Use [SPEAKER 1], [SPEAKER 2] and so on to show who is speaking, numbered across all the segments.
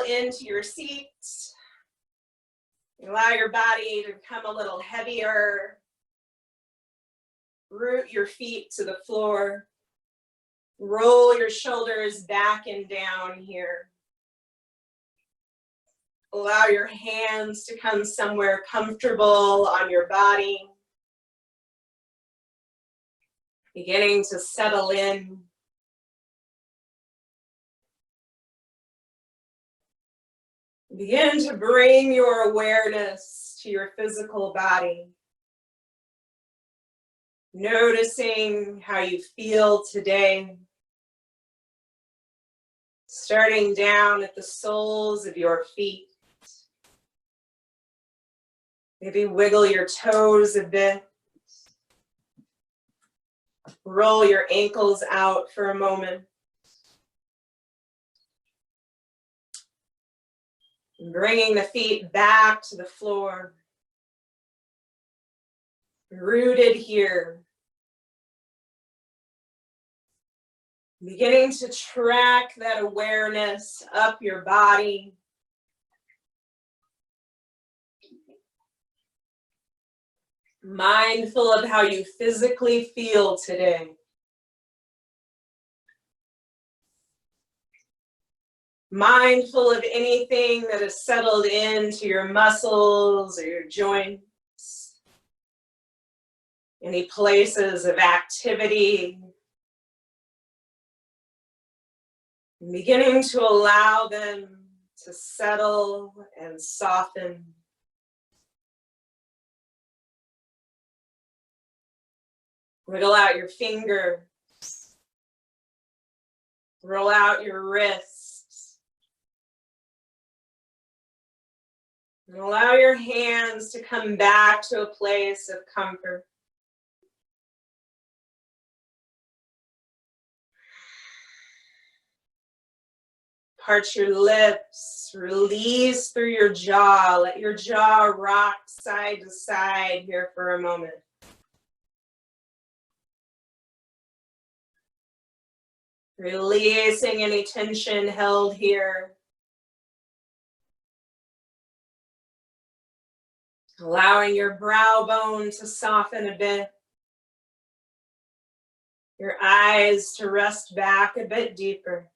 [SPEAKER 1] into your seat. Allow your body to become a little heavier. Root your feet to the floor. Roll your shoulders back and down here. Allow your hands to come somewhere comfortable on your body. Beginning to settle in. Begin to bring your awareness to your physical body. Noticing how you feel today. Starting down at the soles of your feet. Maybe wiggle your toes a bit. Roll your ankles out for a moment. Bringing the feet back to the floor. Rooted here. Beginning to track that awareness up your body. Mindful of how you physically feel today. Mindful of anything that has settled into your muscles or your joints. Any places of activity. And beginning to allow them to settle and soften. Wiggle out your fingers. Roll out your wrists. And allow your hands to come back to a place of comfort. Part your lips, release through your jaw. Let your jaw rock side to side here for a moment. Releasing any tension held here. Allowing your brow bone to soften a bit. Your eyes to rest back a bit deeper.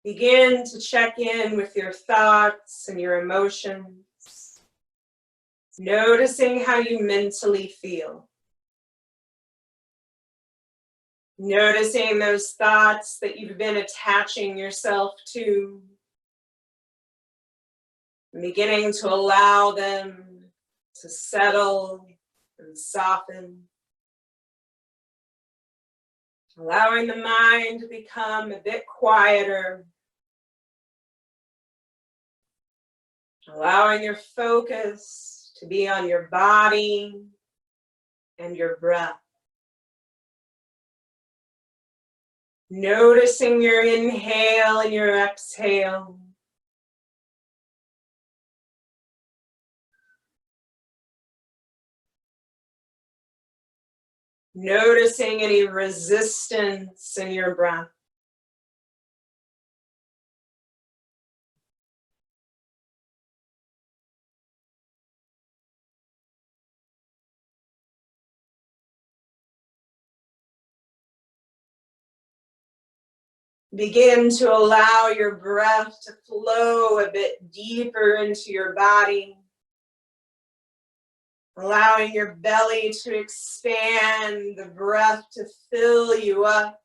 [SPEAKER 1] Begin to check in with your thoughts and your emotions, noticing how you mentally feel. Noticing those thoughts that you've been attaching yourself to, and beginning to allow them to settle and soften. Allowing the mind to become a bit quieter. Allowing your focus to be on your body and your breath. Noticing your inhale and your exhale. Noticing any resistance in your breath. Begin to allow your breath to flow a bit deeper into your body. Allowing your belly to expand, the breath to fill you up.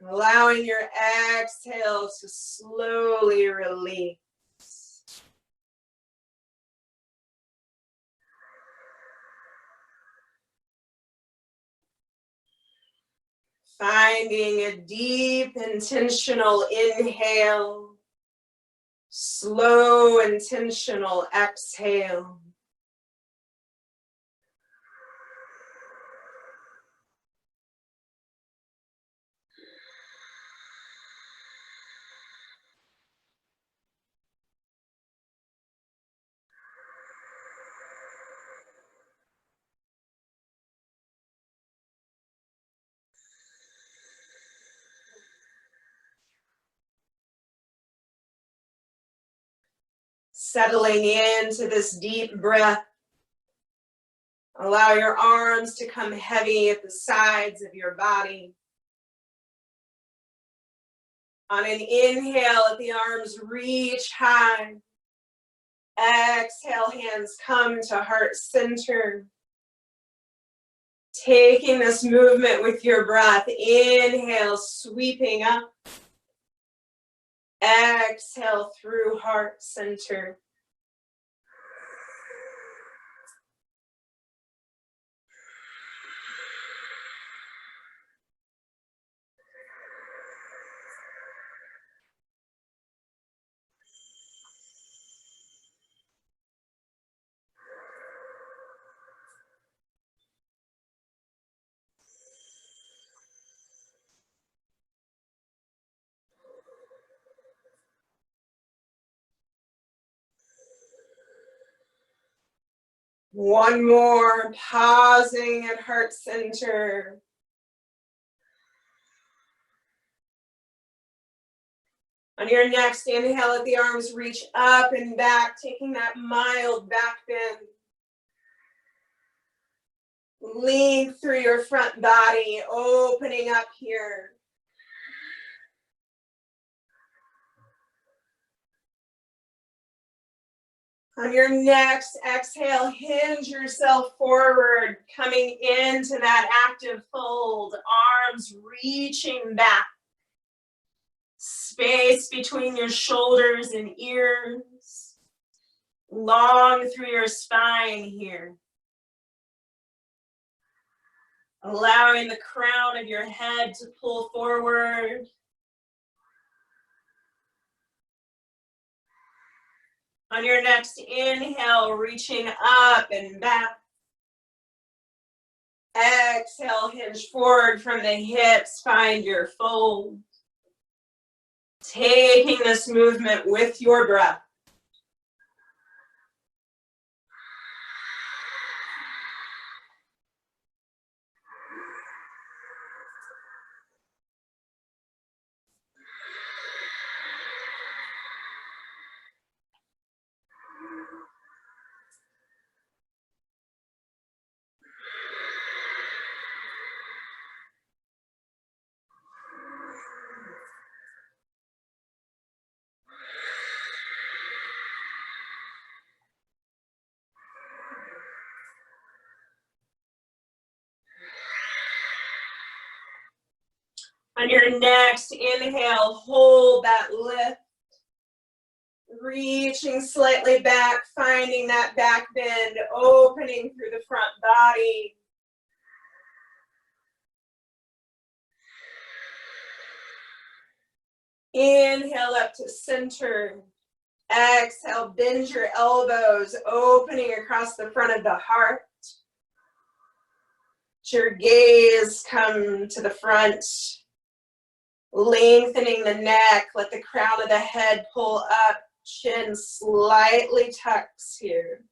[SPEAKER 1] Allowing your exhale to slowly release. Finding a deep, intentional inhale, slow, intentional exhale. Settling into this deep breath. Allow your arms to come heavy at the sides of your body. On an inhale, let the arms reach high. Exhale, hands come to heart center. Taking this movement with your breath. Inhale, sweeping up. Exhale through heart center. One more, pausing at heart center. On your next inhale, let the arms reach up and back, taking that mild back bend. Lean through your front body, opening up here. On your next exhale, hinge yourself forward, coming into that active fold, arms reaching back. Space between your shoulders and ears. Long through your spine here. Allowing the crown of your head to pull forward. On your next inhale, reaching up and back. Exhale, hinge forward from the hips, find your fold. Taking this movement with your breath. On your next inhale, hold that lift. Reaching slightly back, finding that back bend, opening through the front body. Inhale up to center. Exhale, bend your elbows, opening across the front of the heart. Let your gaze come to the front. Lengthening the neck, let the crown of the head pull up, chin slightly tucks here.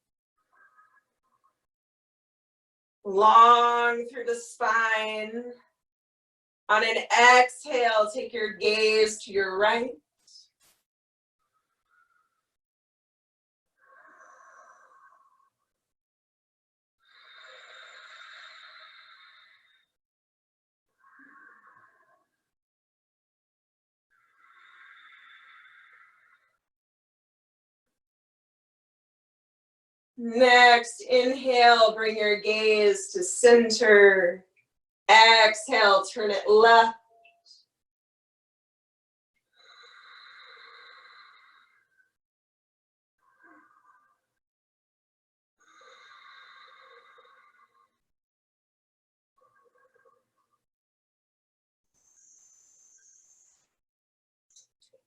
[SPEAKER 1] Long through the spine. On an exhale, take your gaze to your right. Next, inhale, bring your gaze to center. Exhale, turn it left.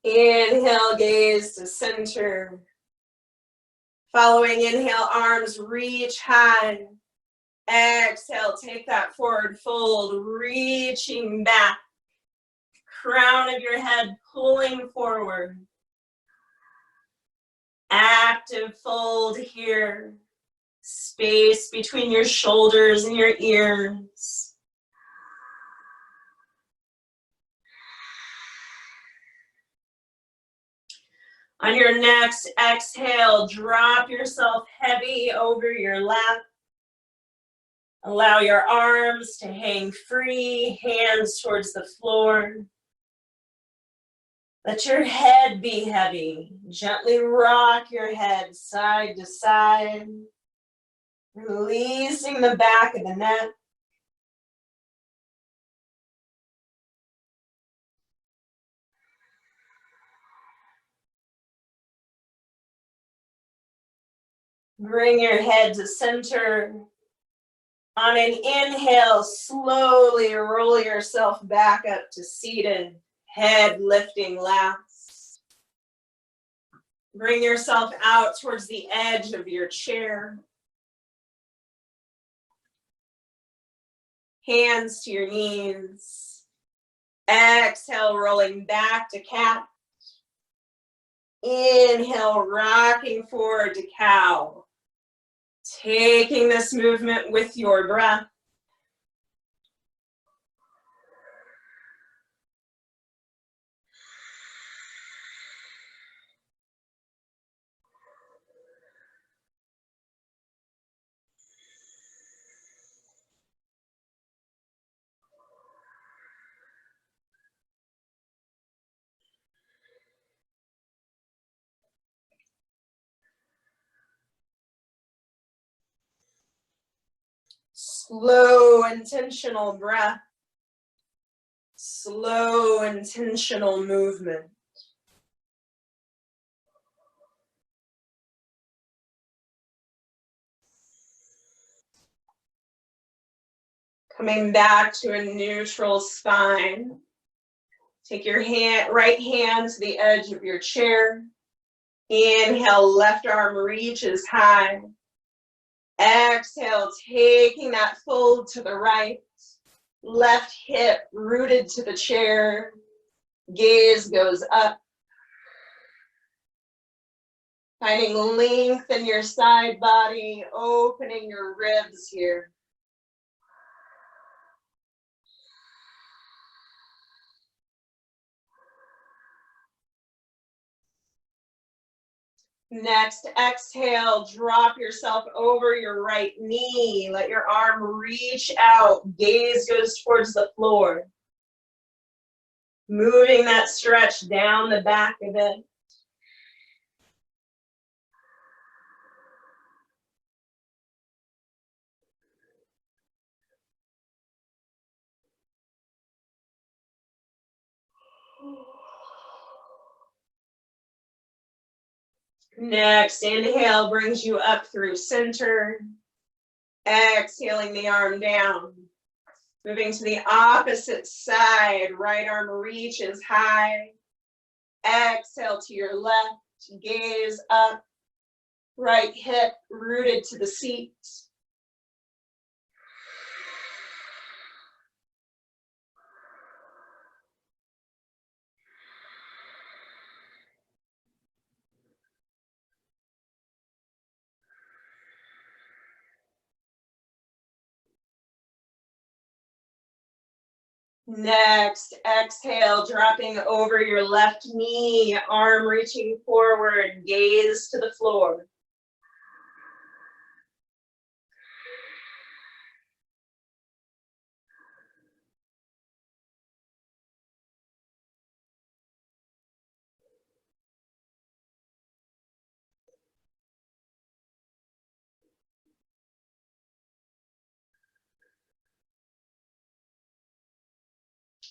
[SPEAKER 1] Inhale, gaze to center. Following inhale, arms reach high. Exhale, take that forward fold, reaching back. Crown of your head pulling forward. Active fold here. Space between your shoulders and your ears. On your next exhale, drop yourself heavy over your lap. Allow your arms to hang free, hands towards the floor. Let your head be heavy. Gently rock your head side to side, releasing the back of the neck. Bring your head to center. On an inhale, slowly roll yourself back up to seated, head lifting last. Bring yourself out towards the edge of your chair. Hands to your knees. Exhale, rolling back to cat. Inhale, rocking forward to cow. Taking this movement with your breath. Slow, intentional breath. Slow, intentional movement. Coming back to a neutral spine. Take your right hand to the edge of your chair. Inhale, left arm reaches high. Exhale, taking that fold to the right. Left hip rooted to the chair. Gaze goes up. Finding length in your side body, opening your ribs here. Next, exhale, drop yourself over your right knee. Let your arm reach out. Gaze goes towards the floor. Moving that stretch down the back of it. Next, inhale brings you up through center. Exhaling the arm down. Moving to the opposite side. Right arm reaches high. Exhale to your left. Gaze up. Right hip rooted to the seat. Next, exhale, dropping over your left knee, arm reaching forward, gaze to the floor.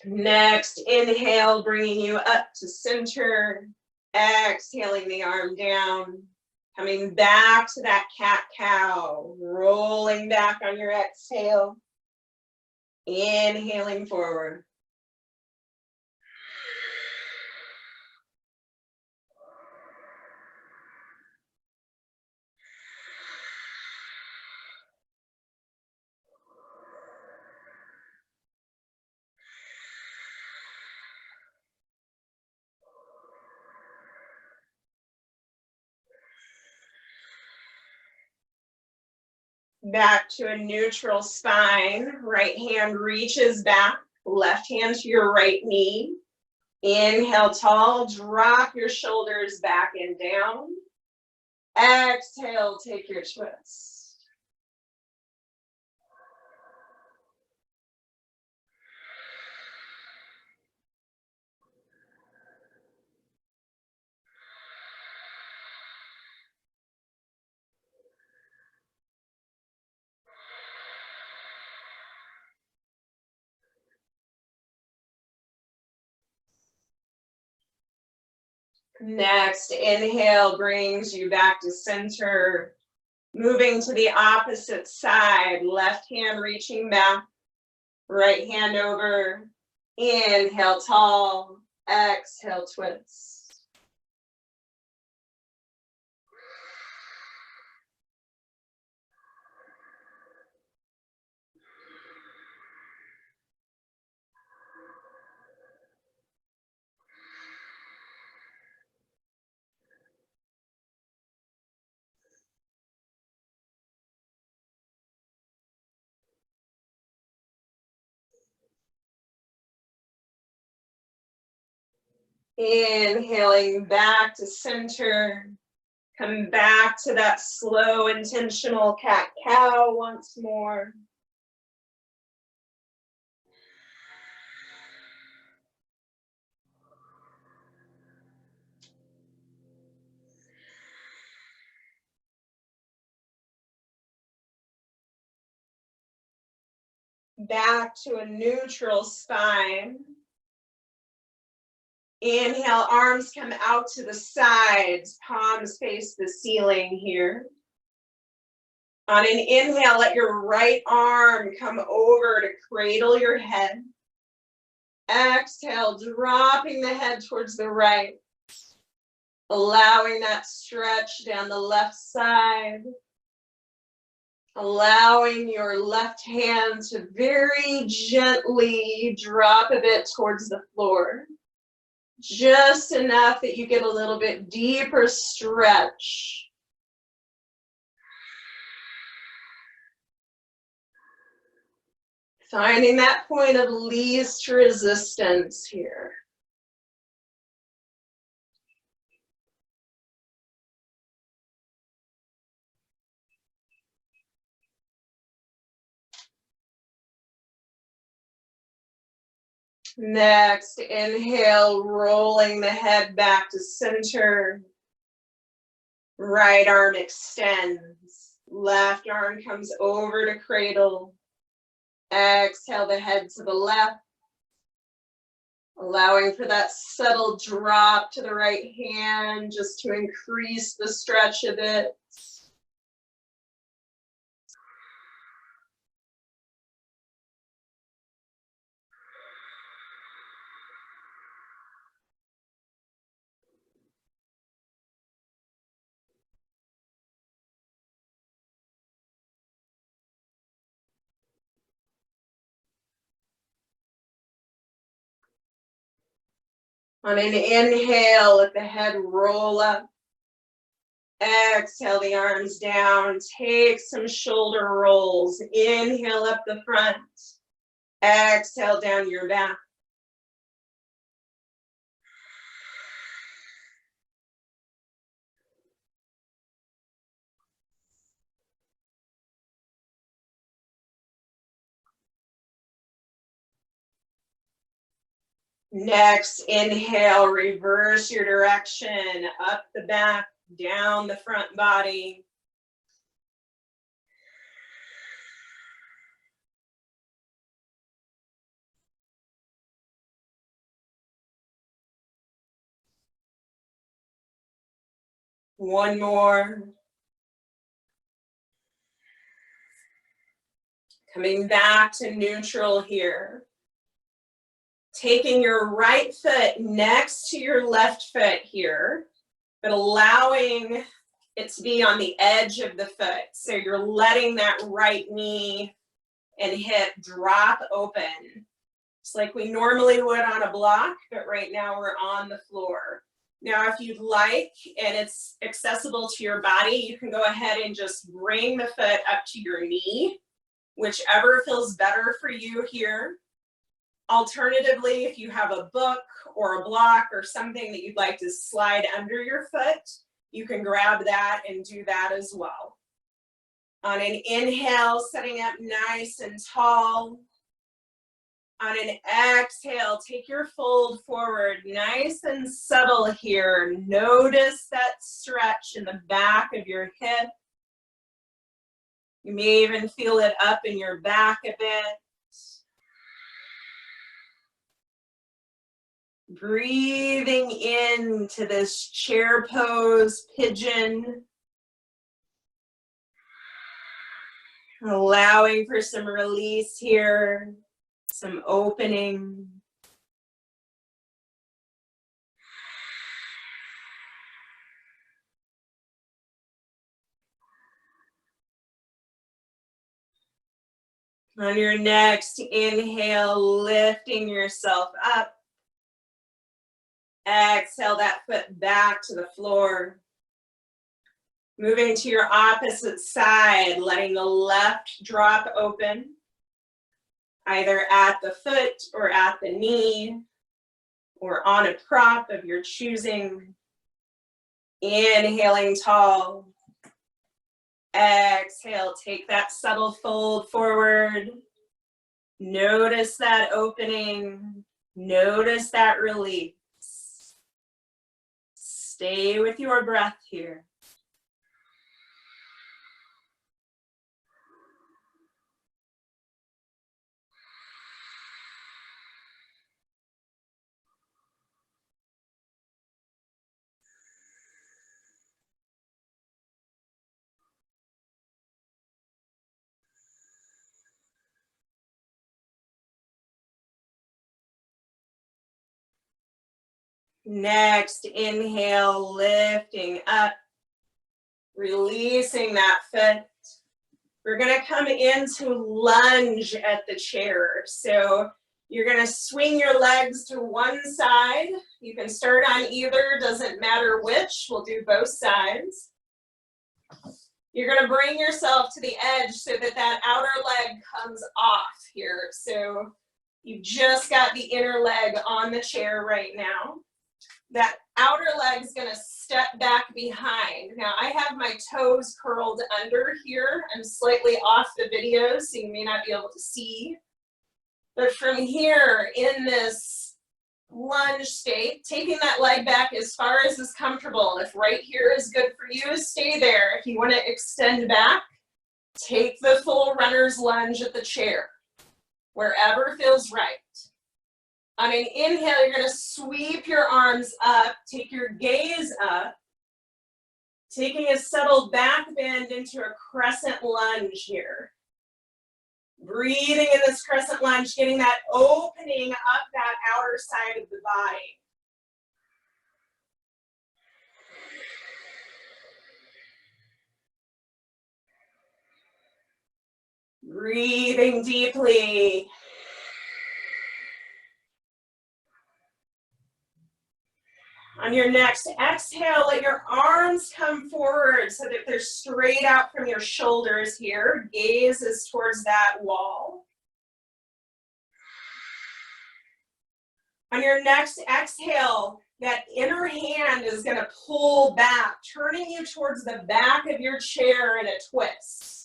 [SPEAKER 1] Next, inhale, bringing you up to center. Exhaling the arm down. Coming back to that cat-cow. Rolling back on your exhale. Inhaling forward. Back to a neutral spine. Right hand reaches back. Left hand to your right knee. Inhale tall, drop your shoulders back and down. Exhale, take your twist. Next, inhale brings you back to center. Moving to the opposite side, left hand reaching back, right hand over. Inhale tall, exhale twist. Inhaling back to center. Come back to that slow, intentional cat-cow once more. Back to a neutral spine. Inhale, arms come out to the sides, palms face the ceiling here. On an inhale, let your right arm come over to cradle your head. Exhale, dropping the head towards the right. Allowing that stretch down the left side. Allowing your left hand to very gently drop a bit towards the floor. Just enough that you get a little bit deeper stretch. Finding that point of least resistance here. Next, inhale, rolling the head back to center. Right arm extends. Left arm comes over to cradle. Exhale the head to the left. Allowing for that subtle drop to the right hand just to increase the stretch a bit. On an inhale, let the head roll up. Exhale the arms down. Take some shoulder rolls. Inhale up the front. Exhale down your back. Next, inhale, reverse your direction, up the back, down the front body. One more. Coming back to neutral here. Taking your right foot next to your left foot here, but allowing it to be on the edge of the foot. So you're letting that right knee and hip drop open. It's like we normally would on a block, but right now we're on the floor. Now, if you'd like, and it's accessible to your body, you can go ahead and just bring the foot up to your knee, whichever feels better for you here. Alternatively, if you have a book or a block or something that you'd like to slide under your foot, you can grab that and do that as well. On an inhale, setting up nice and tall. On an exhale, take your fold forward, nice and subtle here. Notice that stretch in the back of your hip. You may even feel it up in your back a bit. Breathing into this chair pose, pigeon. Allowing for some release here, some opening. On your next inhale, lifting yourself up. Exhale that foot back to the floor. Moving to your opposite side, letting the left drop open, either at the foot or at the knee, or on a prop of your choosing. Inhaling tall. Exhale, take that subtle fold forward. Notice that opening. Notice that release. Stay with your breath here. Next, inhale, lifting up, releasing that foot. We're gonna come into lunge at the chair. So you're gonna swing your legs to one side. You can start on either, doesn't matter which, we'll do both sides. You're gonna bring yourself to the edge so that that outer leg comes off here. So you just got the inner leg on the chair right now. That outer leg's gonna step back behind. Now I have my toes curled under here. I'm slightly off the video, so you may not be able to see. But from here, in this lunge state, taking that leg back as far as is comfortable. If right here is good for you, stay there. If you wanna extend back, take the full runner's lunge at the chair, wherever feels right. On an inhale, you're gonna sweep your arms up, take your gaze up, taking a subtle back bend into a crescent lunge here. Breathing in this crescent lunge, getting that opening up that outer side of the body. Breathing deeply. On your next exhale, let your arms come forward so that they're straight out from your shoulders here. Gaze is towards that wall. On your next exhale, that inner hand is going to pull back, turning you towards the back of your chair in a twist.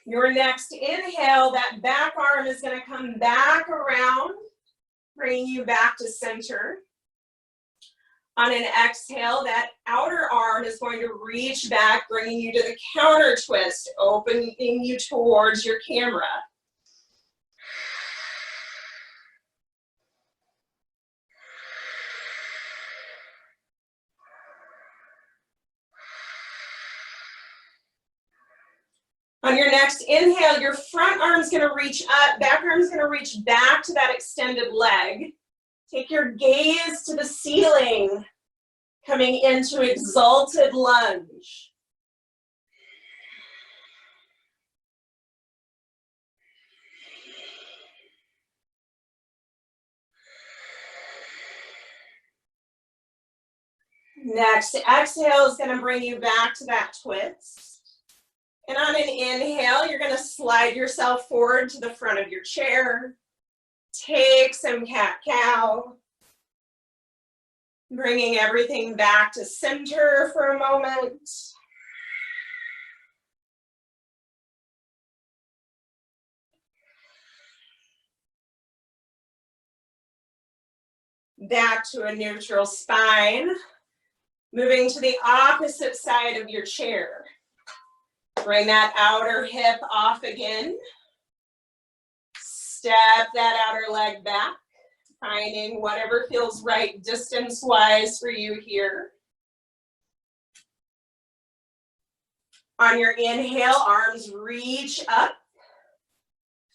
[SPEAKER 1] Your next inhale, that back arm is going to come back around, bringing you back to center. On an exhale, that outer arm is going to reach back, bringing you to the counter twist, opening you towards your camera. On your next inhale, your front arm's gonna reach up, back arm's gonna reach back to that extended leg. Take your gaze to the ceiling, coming into exalted lunge. Next exhale is going to bring you back to that twist. And on an inhale, you're going to slide yourself forward to the front of your chair. Take some cat-cow. Bringing everything back to center for a moment. Back to a neutral spine. Moving to the opposite side of your chair. Bring that outer hip off again. Step that outer leg back, finding whatever feels right distance-wise for you here. On your inhale, arms reach up.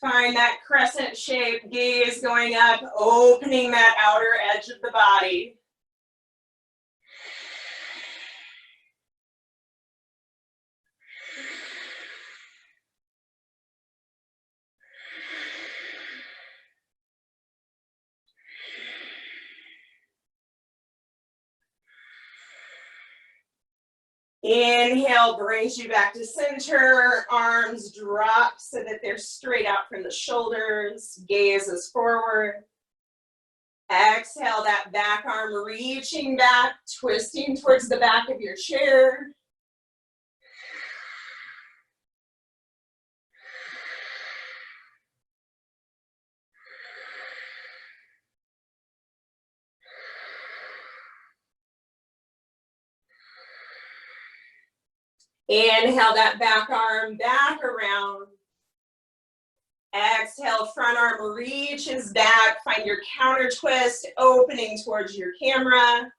[SPEAKER 1] Find that crescent shape, gaze going up, opening that outer edge of the body. Inhale brings you back to center, arms drop so that they're straight out from the shoulders, gaze is forward. Exhale, that back arm reaching back, twisting towards the back of your chair. Inhale that back arm back around. Exhale, front arm reaches back. Find your counter twist, opening towards your camera.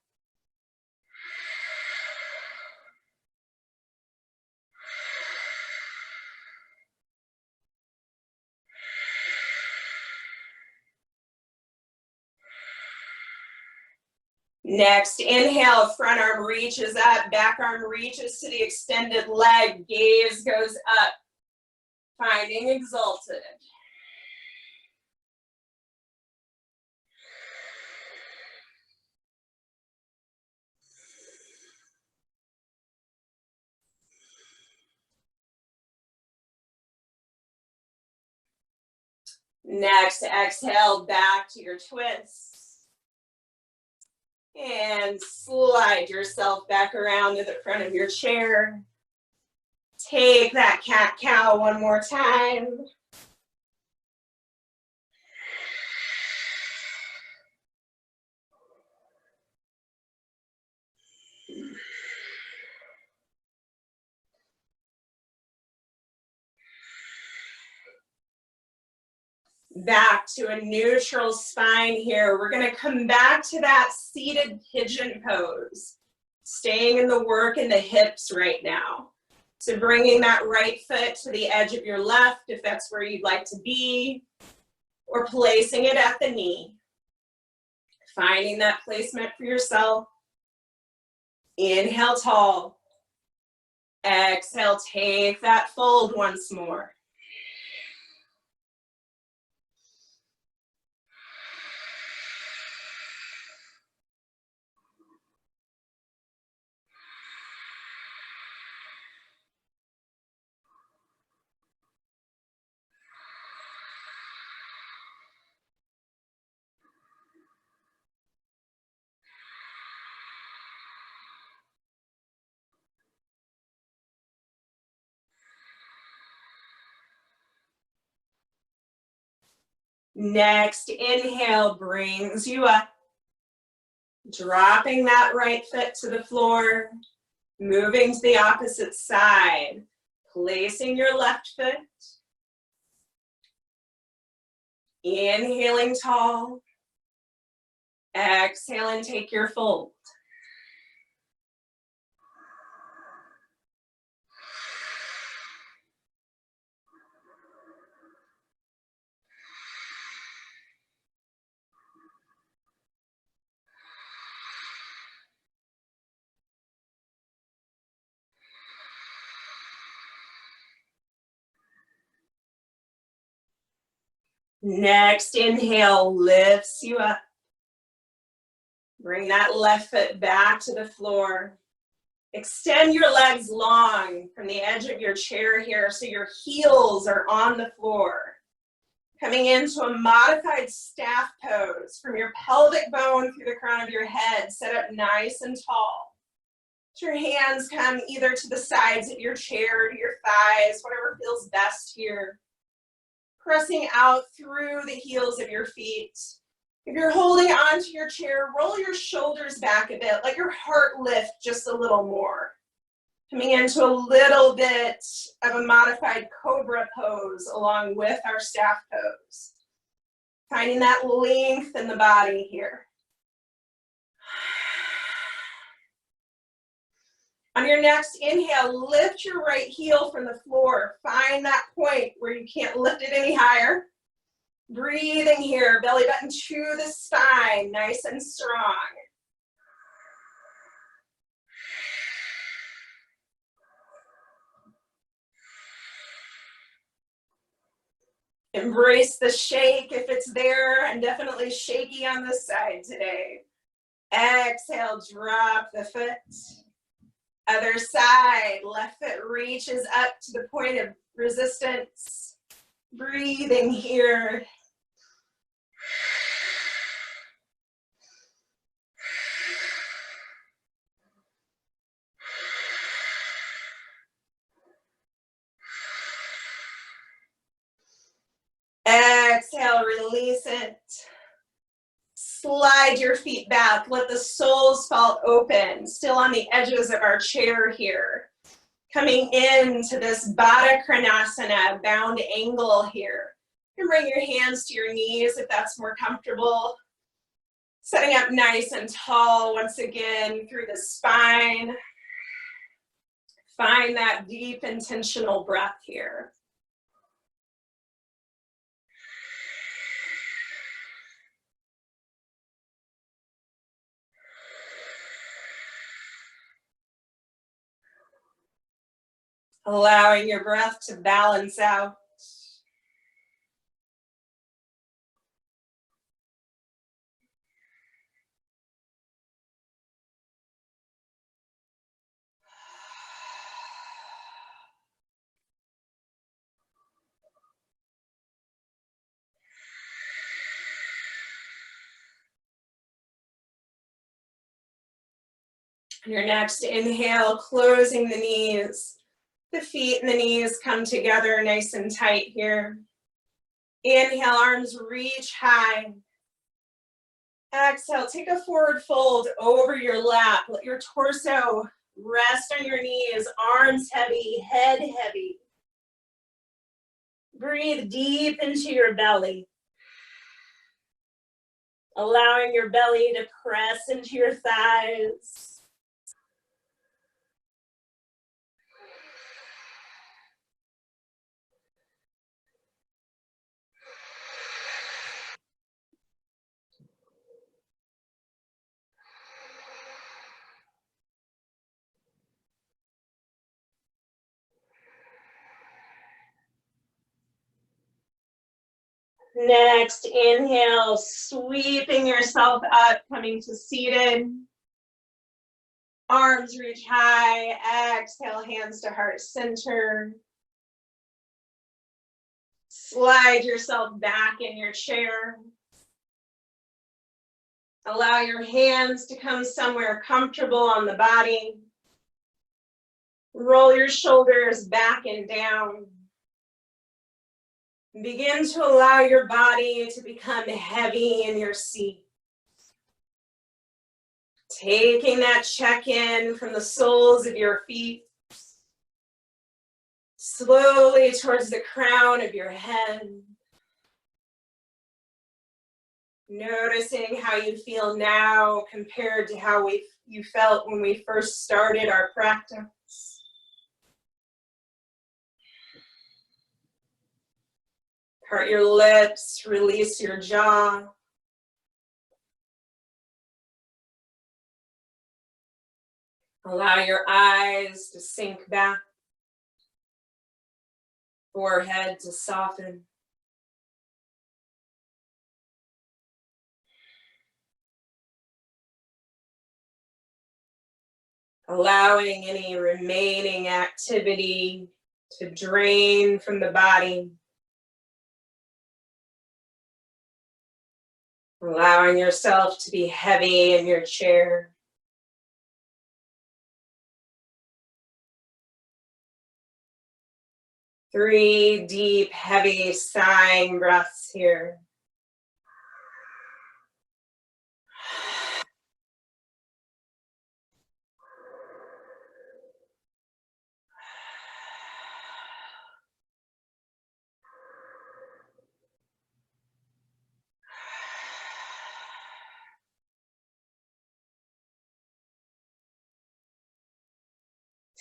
[SPEAKER 1] Next, inhale, front arm reaches up, back arm reaches to the extended leg, gaze goes up, finding exalted. Next, exhale, back to your twist. And slide yourself back around to the front of your chair. Take that cat-cow one more time. Back to a neutral spine here. We're going to come back to that seated pigeon pose. Staying in the work in the hips right now. So bringing that right foot to the edge of your left, if that's where you'd like to be, or placing it at the knee. Finding that placement for yourself. Inhale tall. Exhale, take that fold once more. Next inhale brings you up. Dropping that right foot to the floor. Moving to the opposite side. Placing your left foot. Inhaling tall. Exhale and take your fold. Next inhale lifts you up. Bring that left foot back to the floor. Extend your legs long from the edge of your chair here so your heels are on the floor. Coming into a modified staff pose from your pelvic bone through the crown of your head, set up nice and tall. Your hands come either to the sides of your chair, to your thighs, whatever feels best here. Pressing out through the heels of your feet. If you're holding onto your chair, roll your shoulders back a bit, let your heart lift just a little more. Coming into a little bit of a modified cobra pose along with our staff pose. Finding that length in the body here. On your next inhale, lift your right heel from the floor. Find that point where you can't lift it any higher. Breathing here, belly button to the spine, nice and strong. Embrace the shake if it's there, and definitely shaky on this side today. Exhale, drop the foot. Other side, left foot reaches up to the point of resistance. Breathing here. Exhale, release it. Slide your feet back. Let the soles fall open. Still on the edges of our chair here. Coming into this Baddha Konasana, bound angle here. You can bring your hands to your knees if that's more comfortable. Setting up nice and tall once again through the spine. Find that deep intentional breath here. Allowing your breath to balance out. Your next inhale, closing the knees. The feet and the knees come together nice and tight here. Inhale, arms reach high. Exhale, take a forward fold over your lap. Let your torso rest on your knees, arms heavy, head heavy. Breathe deep into your belly. Allowing your belly to press into your thighs. Next, inhale, sweeping yourself up, coming to seated. Arms reach high. Exhale, hands to heart center. Slide yourself back in your chair. Allow your hands to come somewhere comfortable on the body. Roll your shoulders back and down. Begin to allow your body to become heavy in your seat. Taking that check-in from the soles of your feet. Slowly towards the crown of your head. Noticing how you feel now compared to how you felt when we first started our practice. Part your lips, release your jaw. Allow your eyes to sink back. Forehead to soften. allowing any remaining activity to drain from the body, allowing yourself to be heavy in your chair. Three deep, heavy, sighing breaths here.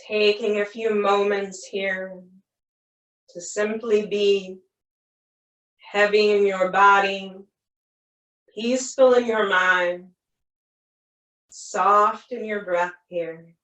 [SPEAKER 1] Taking a few moments here to simply be heavy in your body, peaceful in your mind, soft in your breath here.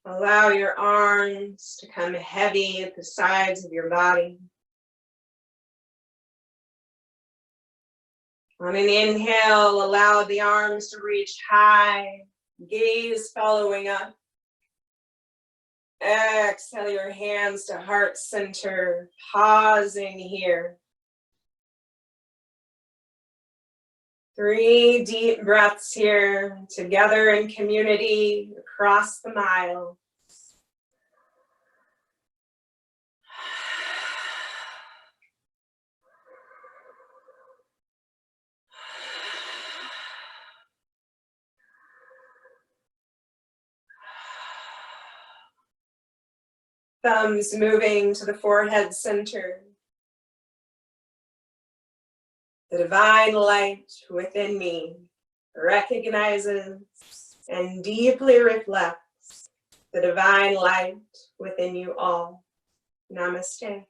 [SPEAKER 1] Allow your arms to come heavy at the sides of your body. On an inhale, allow the arms to reach high, gaze following up. Exhale your hands to heart center, pausing here. 3 deep breaths here, together in community across the mile. Thumbs moving to the forehead center. The divine light within me recognizes and deeply reflects the divine light within you all. Namaste.